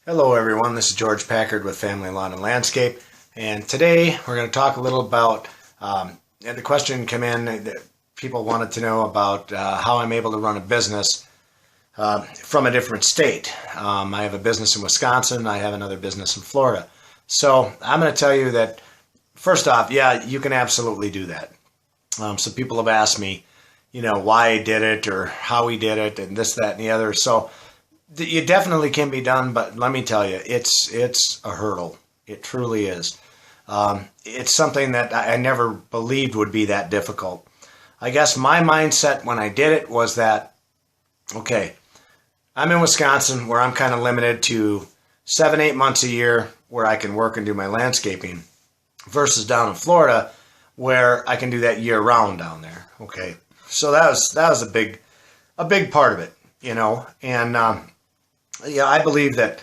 Hello everyone, this is George Packard with Family Lawn and Landscape, and today we're going to talk a little about, the question came in that people wanted to know about how I'm able to run a business from a different state. I have a business in Wisconsin, I have another business in Florida. So I'm going to tell you that, first off, yeah, you can absolutely do that. So people have asked me, why I did it or how we did it and this, that, and the other. So it definitely can be done, but let me tell you, it's a hurdle. It truly is. It's something that I never believed would be that difficult. I guess my mindset when I did it was that, okay, I'm in Wisconsin where I'm kind of limited to 7-8 months a year where I can work and do my landscaping versus down in Florida where I can do that year round down there. Okay. So that was a big part of it, and I believe that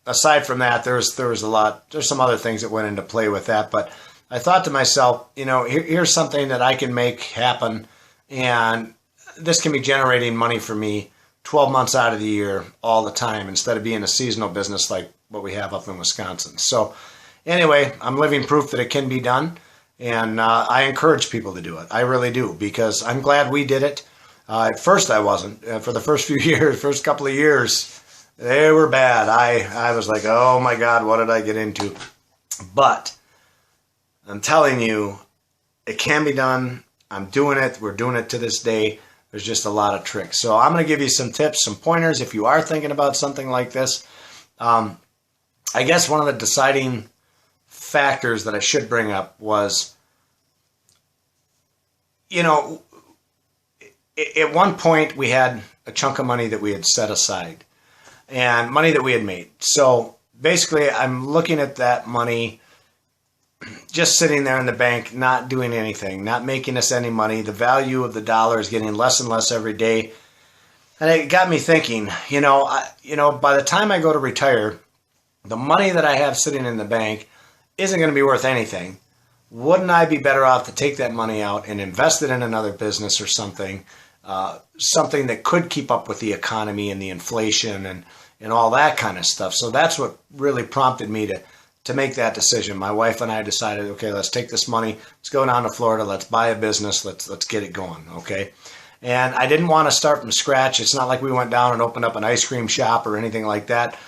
aside from that, there's some other things that went into play with that. But I thought to myself, here's something that I can make happen, and this can be generating money for me 12 months out of the year, all the time, instead of being a seasonal business like what we have up in Wisconsin. So anyway, I'm living proof that it can be done, and I encourage people to do it. I really do, because I'm glad we did it. At first I wasn't. For the first couple of years, they were bad. I was like, oh my God, what did I get into? But I'm telling you, it can be done. I'm doing it. We're doing it to this day. There's just a lot of tricks. So I'm going to give you some tips, some pointers if you are thinking about something like this. I guess one of the deciding factors that I should bring up was, at one point we had a chunk of money that we had set aside and money that we had made. So basically I'm looking at that money just sitting there in the bank, not doing anything, not making us any money. The value of the dollar is getting less and less every day. And it got me thinking, by the time I go to retire, the money that I have sitting in the bank isn't going to be worth anything. Wouldn't I be better off to take that money out and invest it in another business or something, something that could keep up with the economy and the inflation and all that kind of stuff? So that's what really prompted me to make that decision. My wife and I decided, okay, let's take this money, let's go down to Florida, let's buy a business, let's get it going, okay? And I didn't want to start from scratch. It's not like we went down and opened up an ice cream shop or anything like that.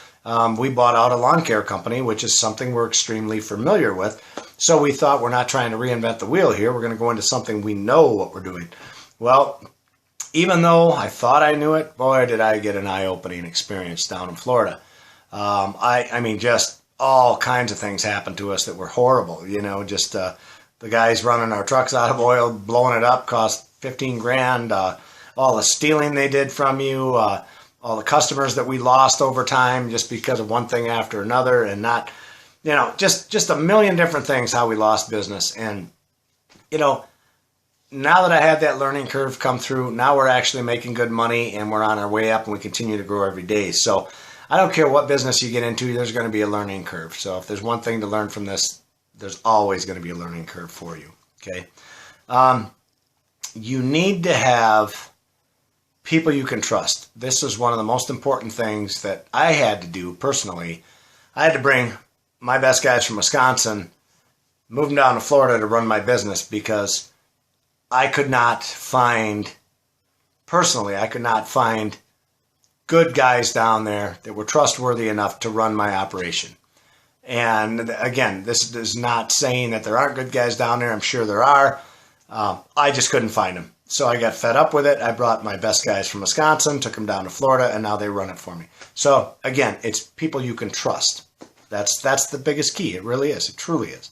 We bought out a lawn care company, which is something we're extremely familiar with. So we thought, we're not trying to reinvent the wheel here. We're going to go into something we know what we're doing. Well, even though I thought I knew it, boy, did I get an eye-opening experience down in Florida. I mean, just all kinds of things happened to us that were horrible. Just the guys running our trucks out of oil, blowing it up, cost 15 grand. All the stealing they did from you, all the customers that we lost over time just because of one thing after another, and not, just a million different things how we lost business. And, now that I had that learning curve come through, now we're actually making good money and we're on our way up and we continue to grow every day. So I don't care what business you get into, there's going to be a learning curve. So if there's one thing to learn from this, there's always going to be a learning curve for you. Okay. You need to have people you can trust. This is one of the most important things that I had to do personally. I had to bring my best guys from Wisconsin, move them down to Florida to run my business, because I could not find good guys down there that were trustworthy enough to run my operation. And again, this is not saying that there aren't good guys down there. I'm sure there are. I just couldn't find them. So I got fed up with it. I brought my best guys from Wisconsin, took them down to Florida, and now they run it for me. So again, it's people you can trust. That's the biggest key. It really is. It truly is.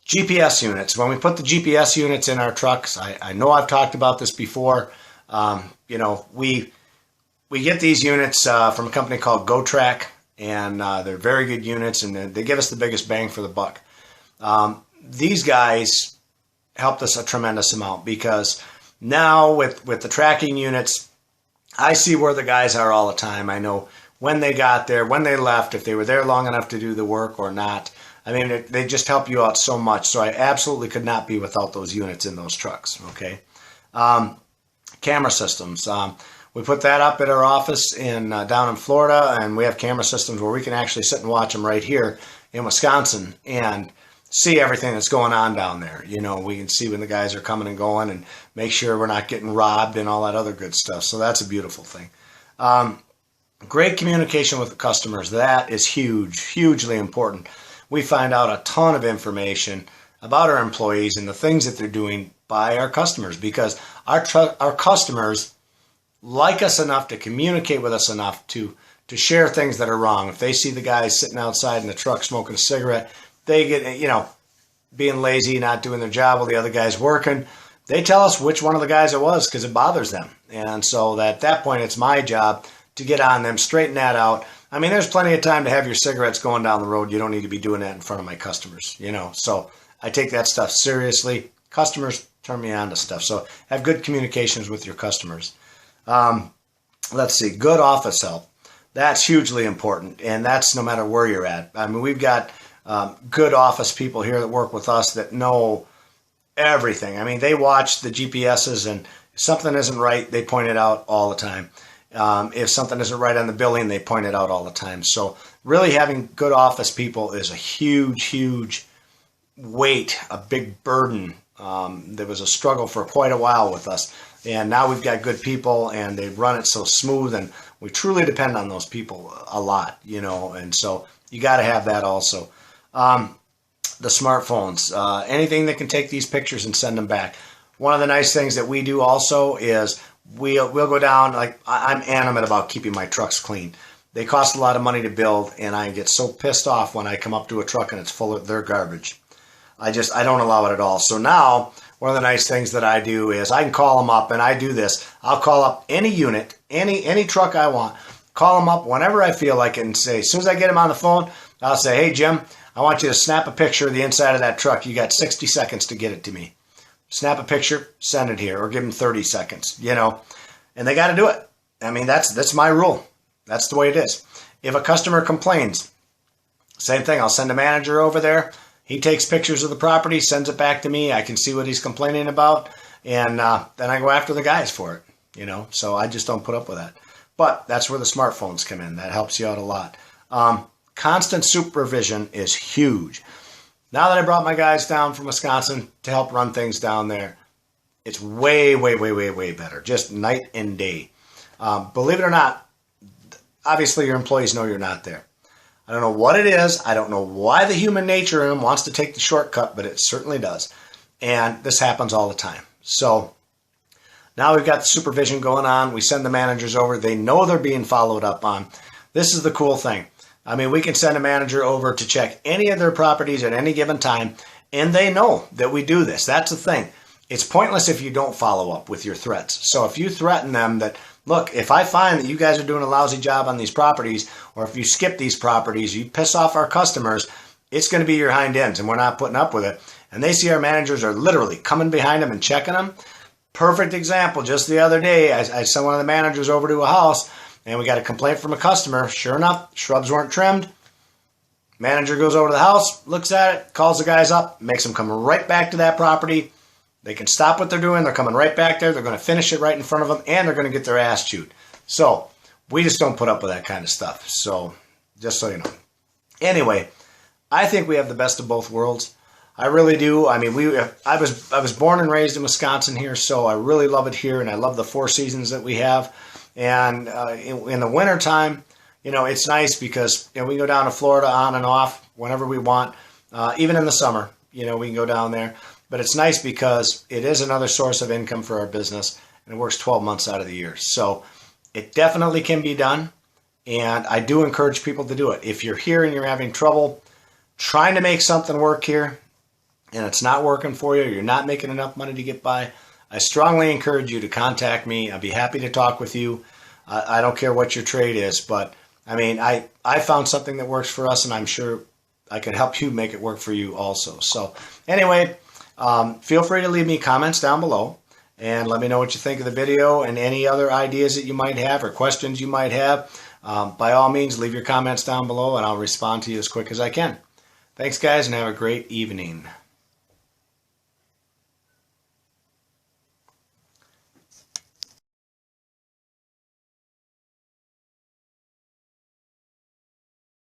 GPS units. When we put the GPS units in our trucks, I know I've talked about this before. We get these units from a company called GoTrack, and they're very good units, and they give us the biggest bang for the buck. These guys helped us a tremendous amount, because now with the tracking units, I see where the guys are all the time. I know when they got there, when they left, if they were there long enough to do the work or not. I mean, they just help you out so much. So I absolutely could not be without those units in those trucks. Okay. Camera systems. we put that up at our office in down in Florida, and we have camera systems where we can actually sit and watch them right here in Wisconsin and see everything that's going on down there. You know, we can see when the guys are coming and going and make sure we're not getting robbed and all that other good stuff. So that's a beautiful thing. Great communication with the customers. That is huge, hugely important. We find out a ton of information about our employees and the things that they're doing by our customers, because our customers like us enough to communicate with us enough to share things that are wrong. If they see the guys sitting outside in the truck smoking a cigarette, they get, you know, being lazy, not doing their job while the other guy's working, they tell us which one of the guys it was because it bothers them. And so at that point, it's my job to get on them, straighten that out. I mean, there's plenty of time to have your cigarettes going down the road. You don't need to be doing that in front of my customers, you know. So I take that stuff seriously. Customers turn me on to stuff. So have good communications with your customers. Let's see, good office help. That's hugely important, and that's no matter where you're at. I mean, we've got good office people here that work with us that know everything. I mean, they watch the GPSs, and if something isn't right, they point it out all the time. If something isn't right on the billing, they point it out all the time. So really having good office people is a huge, huge weight, a big burden. There was a struggle for quite a while with us. And now we've got good people, and they run it so smooth, and we truly depend on those people a lot, you know, and so you got to have that also. The smartphones, anything that can take these pictures and send them back. One of the nice things that we do also is we'll go down, like I'm animate about keeping my trucks clean. They cost a lot of money to build, and I get so pissed off when I come up to a truck and it's full of their garbage. I don't allow it at all. So now, one of the nice things that I do is I can call them up, and I do this. I'll call up any unit, any truck I want, call them up whenever I feel like it, and say, as soon as I get them on the phone, I'll say, hey, Jim, I want you to snap a picture of the inside of that truck. You got 60 seconds to get it to me. Snap a picture, send it here, or give them 30 seconds, you know, and they got to do it. I mean, that's my rule. That's the way it is. If a customer complains, same thing. I'll send a manager over there. He takes pictures of the property, sends it back to me. I can see what he's complaining about, and then I go after the guys for it, you know. So I just don't put up with that. But that's where the smartphones come in. That helps you out a lot. Constant supervision is huge. Now that I brought my guys down from Wisconsin to help run things down there, it's way, way, way, way, way better. Just night and day. Believe it or not, obviously your employees know you're not there. I don't know what it is. I don't know why the human nature in them wants to take the shortcut, but it certainly does. And this happens all the time. So now we've got the supervision going on. We send the managers over. They know they're being followed up on. This is the cool thing. I mean, we can send a manager over to check any of their properties at any given time, and they know that we do this. That's the thing. It's pointless if you don't follow up with your threats. So if you threaten them that, look, if I find that you guys are doing a lousy job on these properties, or if you skip these properties, you piss off our customers, it's going to be your hind ends, and we're not putting up with it. And they see our managers are literally coming behind them and checking them. Perfect example. Just the other day, I sent one of the managers over to a house, and we got a complaint from a customer. Sure enough, shrubs weren't trimmed. Manager goes over to the house, looks at it, calls the guys up, makes them come right back to that property. They can stop what they're doing. They're coming right back there. They're going to finish it right in front of them, and they're going to get their ass chewed. So we just don't put up with that kind of stuff. So just so you know. Anyway, I think we have the best of both worlds. I really do. I mean, I was born and raised in Wisconsin here, so I really love it here, and I love the 4 seasons that we have. And in the wintertime, you know, it's nice because, you know, we can go down to Florida on and off whenever we want. Even in the summer, you know, we can go down there. But it's nice because it is another source of income for our business, and it works 12 months out of the year. So it definitely can be done, and I do encourage people to do it. If you're here and you're having trouble trying to make something work here, and it's not working for you, or you're not making enough money to get by, I strongly encourage you to contact me. I'd be happy to talk with you. I don't care what your trade is, but I mean, I found something that works for us, and I'm sure I can help you make it work for you also. So anyway, feel free to leave me comments down below and let me know what you think of the video and any other ideas that you might have or questions you might have. By all means, leave your comments down below and I'll respond to you as quick as I can. Thanks, guys, and have a great evening.